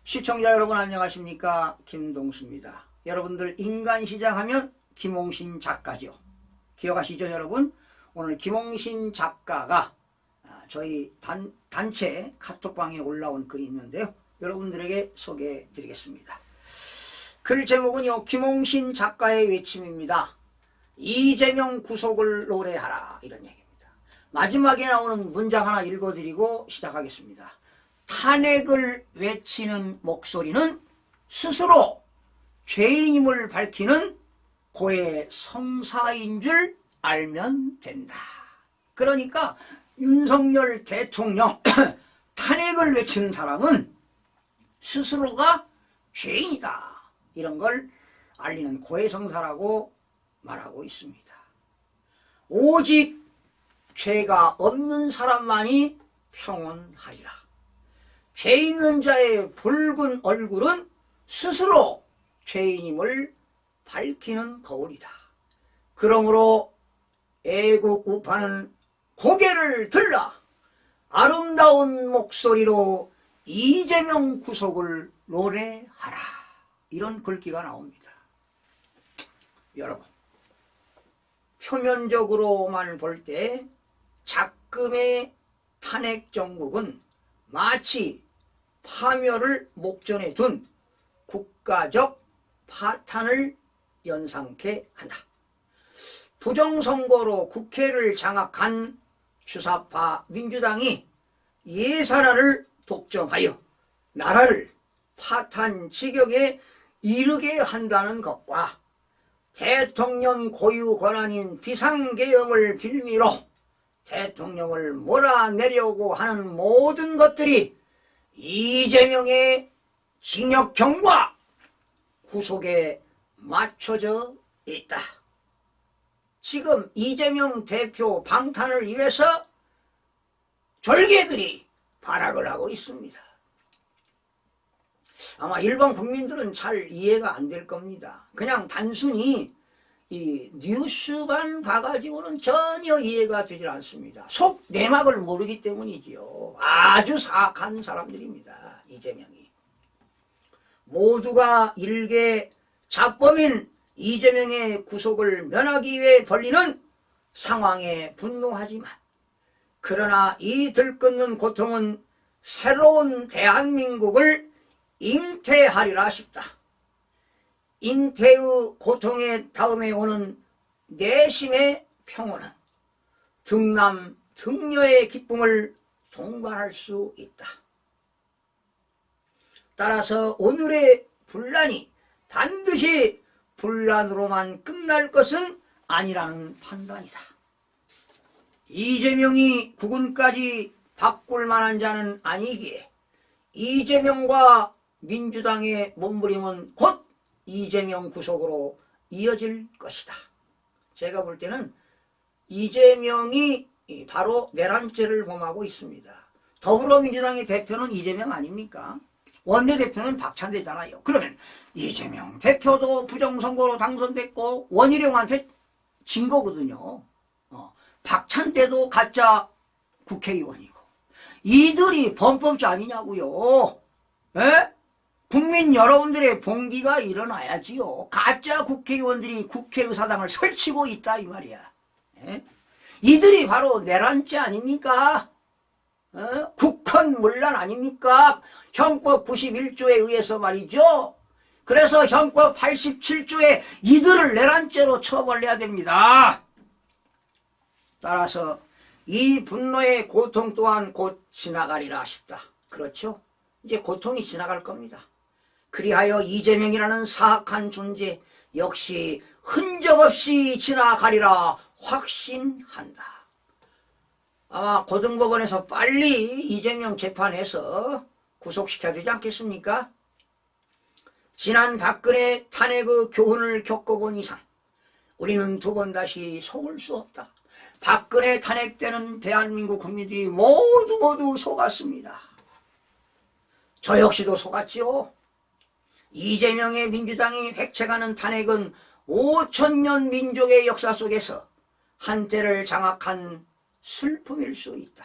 시청자 여러분 안녕하십니까? 김동수입니다. 여러분들 인간시장 하면 김홍신 작가죠. 기억하시죠 여러분? 오늘 김홍신 작가가 저희 단체 카톡방에 올라온 글이 있는데요. 여러분들에게 소개해 드리겠습니다. 글 제목은요, 김홍신 작가의 외침입니다. 이재명 구속을 노래하라, 이런 얘기입니다. 마지막에 나오는 문장 하나 읽어드리고 시작하겠습니다. 탄핵을 외치는 목소리는 스스로 죄인임을 밝히는 고의 성사인 줄 알면 된다. 그러니까 윤석열 대통령 탄핵을 외치는 사람은 스스로가 죄인이다, 이런 걸 알리는 고해성사라고 말하고 있습니다. 오직 죄가 없는 사람만이 평온하리라. 죄 있는 자의 붉은 얼굴은 스스로 죄인임을 밝히는 거울이다. 그러므로 애국 우파는 고개를 들라 아름다운 목소리로 이재명 구속을 노래하라, 이런 글귀가 나옵니다. 여러분, 표면적으로만 볼 때 작금의 탄핵 정국은 마치 파멸을 목전에 둔 국가적 파탄을 연상케 한다. 부정선거로 국회를 장악한 주사파 민주당이 예산안을 독점하여 나라를 파탄 지경에 이르게 한다는 것과 대통령 고유 권한인 비상계엄을 빌미로 대통령을 몰아내려고 하는 모든 것들이 이재명의 징역형과 구속에 맞춰져 있다. 지금 이재명 대표 방탄을 위해서 졸개들이 발악을 하고 있습니다. 아마 일반 국민들은 잘 이해가 안 될 겁니다. 그냥 단순히 이 뉴스만 봐가지고는 전혀 이해가 되질 않습니다. 속 내막을 모르기 때문이지요. 아주 사악한 사람들입니다, 이재명이. 모두가 일개 자범인 이재명의 구속을 면하기 위해 벌리는 상황에 분노하지만, 그러나 이 들끓는 고통은 새로운 대한민국을 잉태하리라 싶다. 잉태의 고통의 다음에 오는 내심의 평온은 등남 등녀의 기쁨을 동반할 수 있다. 따라서 오늘의 분란이 반드시 분란으로만 끝날 것은 아니라는 판단이다. 이재명이 국운까지 바꿀 만한 자는 아니기에 이재명과 민주당의 몸부림은 곧 이재명 구속으로 이어질 것이다. 제가 볼 때는 이재명이 바로 내란죄를 범하고 있습니다. 더불어민주당의 대표는 이재명 아닙니까? 원내대표는 박찬대잖아요. 그러면 이재명 대표도 부정선거로 당선됐고 원희룡한테 진 거거든요. 박찬대도 가짜 국회의원이고, 이들이 범법자 아니냐고요. 에? 국민 여러분들의 봉기가 일어나야지요. 가짜 국회의원들이 국회의사당을 설치고 있다, 이 말이야. 에? 이들이 바로 내란죄 아닙니까? 국헌문란 아닙니까? 형법 91조에 의해서 말이죠. 그래서 형법 87조에 이들을 내란죄로 처벌해야 됩니다. 따라서 이 분노의 고통 또한 곧 지나가리라 싶다. 그렇죠? 이제 고통이 지나갈 겁니다. 그리하여 이재명이라는 사악한 존재 역시 흔적 없이 지나가리라 확신한다. 아마 고등법원에서 빨리 이재명 재판해서 구속시켜야 되지 않겠습니까? 지난 박근혜 탄핵의 교훈을 겪어본 이상 우리는 두 번 다시 속을 수 없다. 박근혜 탄핵 때는 대한민국 국민들이 모두 속았습니다. 저 역시도 속았지요. 이재명의 민주당이 획책하는 탄핵은 5천년 민족의 역사 속에서 한때를 장악한 슬픔일 수 있다.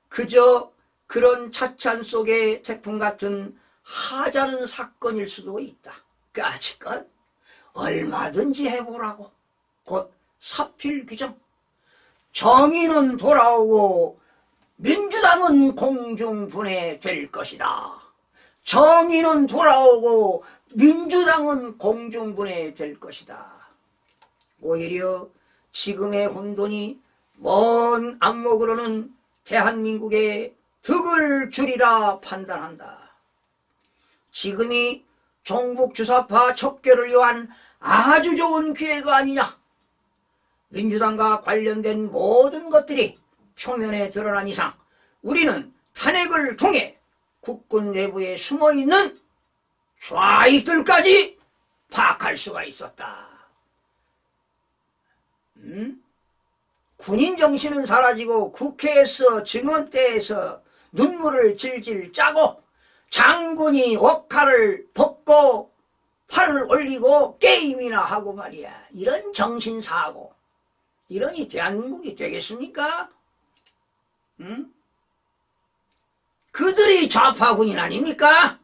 그저 그런 차찬 속의 태풍 같은 하자는 사건일 수도 있다. 까짓것 얼마든지 해보라고. 곧 사필 규정. 정의는 돌아오고 민주당은 공중분해될 것이다. 정의는 돌아오고 민주당은 공중분해될 것이다. 오히려 지금의 혼돈이 먼 안목으로는 대한민국의 득을 주리라 판단한다. 지금이 종북주사파 척결을 위한 아주 좋은 기회가 아니냐. 민주당과 관련된 모든 것들이 표면에 드러난 이상 우리는 탄핵을 통해 국군 내부에 숨어있는 좌익들까지 파악할 수가 있었다. 군인 정신은 사라지고 국회에서 증언대에서 눈물을 질질 짜고 장군이 옷칼을 벗고 팔을 올리고 게임이나 하고 말이야. 이런 정신사고, 이러니 대한민국이 되겠습니까? 그들이 좌파군인 아닙니까?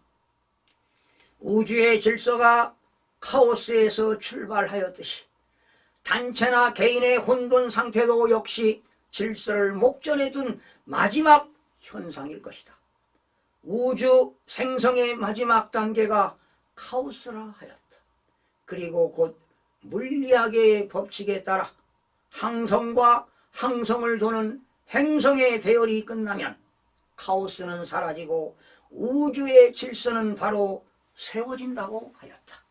우주의 질서가 카오스에서 출발하였듯이 단체나 개인의 혼돈 상태도 역시 질서를 목전에 둔 마지막 현상일 것이다. 우주 생성의 마지막 단계가 카오스라 하였다. 그리고 곧 물리학의 법칙에 따라 항성과 항성을 도는 행성의 배열이 끝나면 카오스는 사라지고 우주의 질서는 바로 세워진다고 하였다.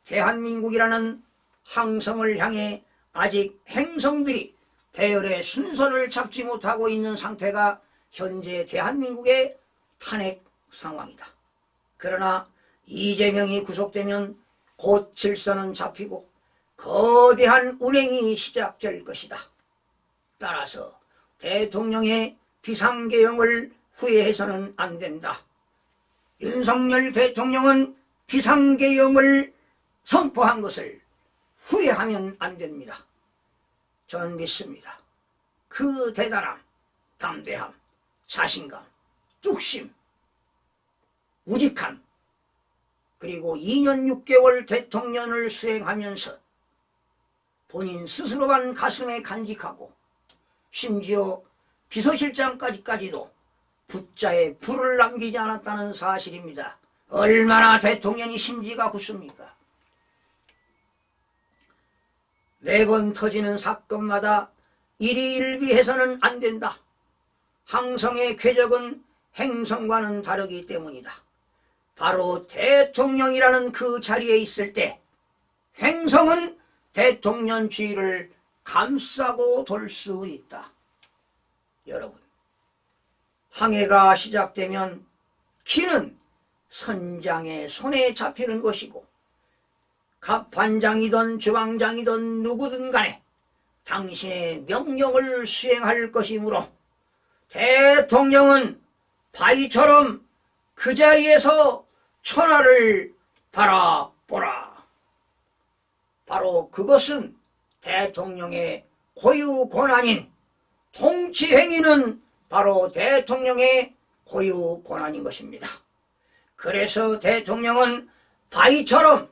대한민국이라는 항성을 향해 아직 행성들이 배열의 순서를 잡지 못하고 있는 상태가 현재 대한민국의 탄핵 상황이다. 그러나 이재명이 구속되면 곧 질서는 잡히고 거대한 운행이 시작될 것이다. 따라서 대통령의 비상계엄을 후회해서는 안 된다. 윤석열 대통령은 비상계엄을 선포한 것을 후회하면 안 됩니다. 저는 믿습니다. 그 대단함, 담대함, 자신감, 뚝심, 우직함, 그리고 2년 6개월 대통령을 수행하면서 본인 스스로만 가슴에 간직하고 심지어 비서실장까지도 붓자에 불을 남기지 않았다는 사실입니다. 얼마나 대통령이 심지가 굳습니까? 매번 터지는 사건마다 일희일비해서는 안 된다. 항성의 궤적은 행성과는 다르기 때문이다. 바로 대통령이라는 그 자리에 있을 때 행성은 대통령 주위를 감싸고 돌 수 있다. 여러분, 항해가 시작되면 키는 선장의 손에 잡히는 것이고 갑반장이든 주방장이든 누구든 간에 당신의 명령을 수행할 것이므로 대통령은 바위처럼 그 자리에서 천하를 바라보라. 바로 그것은 대통령의 고유 권한인 통치 행위는 바로 대통령의 고유 권한인 것입니다. 그래서 대통령은 바위처럼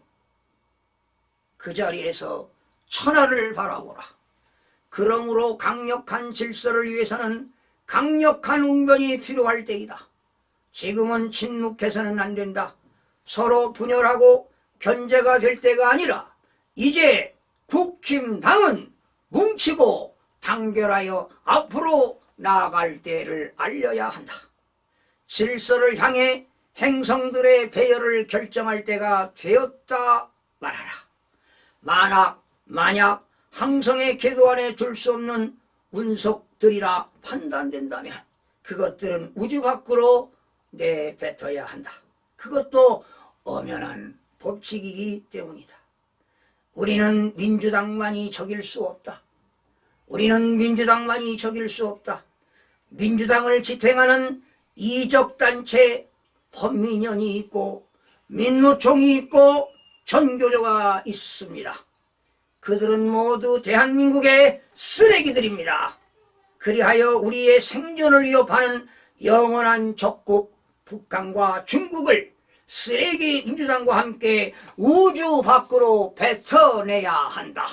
그 자리에서 천하를 바라보라. 그러므로 강력한 질서를 위해서는 강력한 웅변이 필요할 때이다. 지금은 침묵해서는 안 된다. 서로 분열하고 견제가 될 때가 아니라 이제 국힘당은 뭉치고 단결하여 앞으로 나아갈 때를 알려야 한다. 질서를 향해 행성들의 배열을 결정할 때가 되었다 말하라. 만약 항성의 궤도 안에 둘 수 없는 운석들이라 판단된다면 그것들은 우주 밖으로 내뱉어야 한다. 그것도 엄연한 법칙이기 때문이다. 우리는 민주당만이 적일 수 없다. 우리는 민주당만이 적일 수 없다. 민주당을 지탱하는 이적단체 범민연이 있고 민노총이 있고 전교조가 있습니다. 그들은 모두 대한민국의 쓰레기들입니다. 그리하여 우리의 생존을 위협하는 영원한 적국 북한과 중국을 쓰레기 민주당과 함께 우주 밖으로 뱉어내야 한다.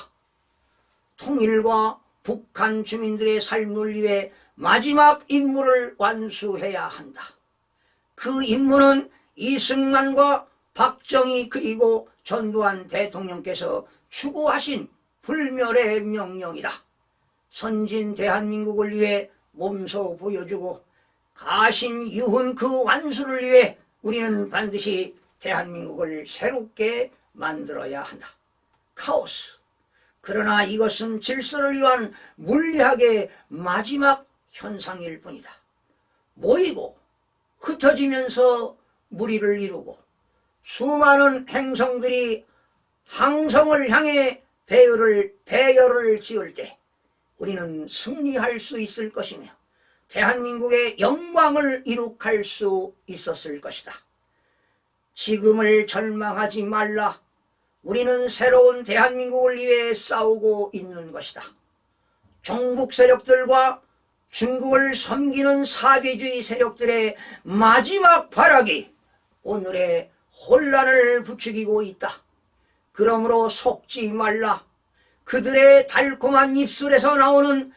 통일과 북한 주민들의 삶을 위해 마지막 임무를 완수해야 한다. 그 임무는 이승만과 박정희 그리고 전두환 대통령께서 추구하신 불멸의 명령이다. 선진 대한민국을 위해 몸소 보여주고 가신 유훈 그 완수를 위해 우리는 반드시 대한민국을 새롭게 만들어야 한다. 카오스. 그러나 이것은 질서를 위한 물리학의 마지막 현상일 뿐이다. 모이고 흩어지면서 무리를 이루고 수많은 행성들이 항성을 향해 배열을 지을 때 우리는 승리할 수 있을 것이며 대한민국의 영광을 이룩할 수 있었을 것이다. 지금을 절망하지 말라. 우리는 새로운 대한민국을 위해 싸우고 있는 것이다. 종북 세력들과 중국을 섬기는 사대주의 세력들의 마지막 발악이 오늘의 혼란을 부추기고 있다. 그러므로 속지 말라. 그들의 달콤한 입술에서 나오는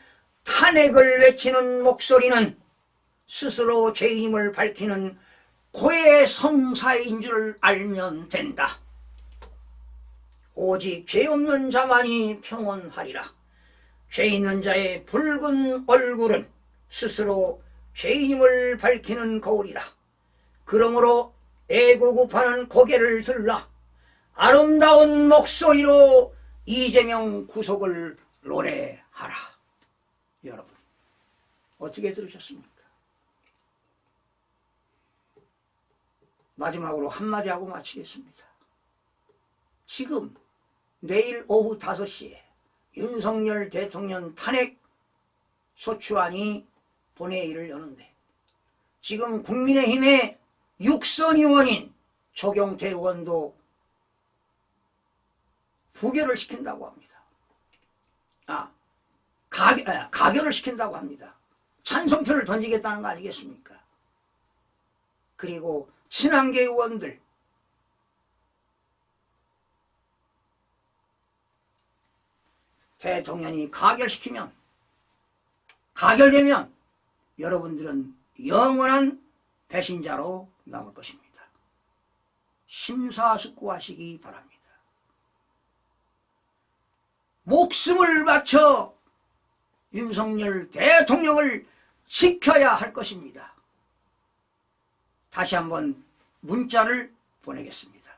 탄핵을 외치는 목소리는 스스로 죄임을 밝히는 고해의 성사인 줄 알면 된다. 오직 죄 없는 자만이 평온하리라. 죄 있는 자의 붉은 얼굴은 스스로 죄임을 밝히는 거울이다. 그러므로 애고급하는 고개를 들라. 아름다운 목소리로 이재명 구속을 노래하라. 여러분, 어떻게 들으셨습니까? 마지막으로 한마디 하고 마치겠습니다. 지금 내일 오후 5시에 윤석열 대통령 탄핵 소추안이 본회의를 여는데 지금 국민의힘의 육선 의원인 조경태 의원도 부결을 시킨다고 합니다. 가결을 시킨다고 합니다. 찬성표를 던지겠다는 거 아니겠습니까? 그리고 친한계 의원들 대통령이 가결되면 여러분들은 영원한 배신자로 남을 것입니다. 심사숙고하시기 바랍니다. 목숨을 바쳐 윤석열 대통령을 지켜야 할 것입니다. 다시 한번 문자를 보내겠습니다.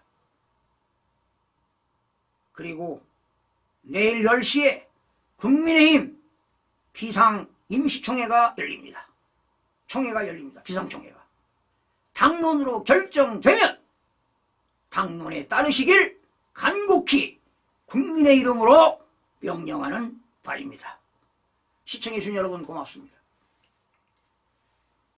그리고 내일 10시에 국민의힘 비상임시총회가 열립니다. 비상총회가. 당론으로 결정되면 당론에 따르시길 간곡히 국민의 이름으로 명령하는 바입니다. 시청해주신 여러분 고맙습니다.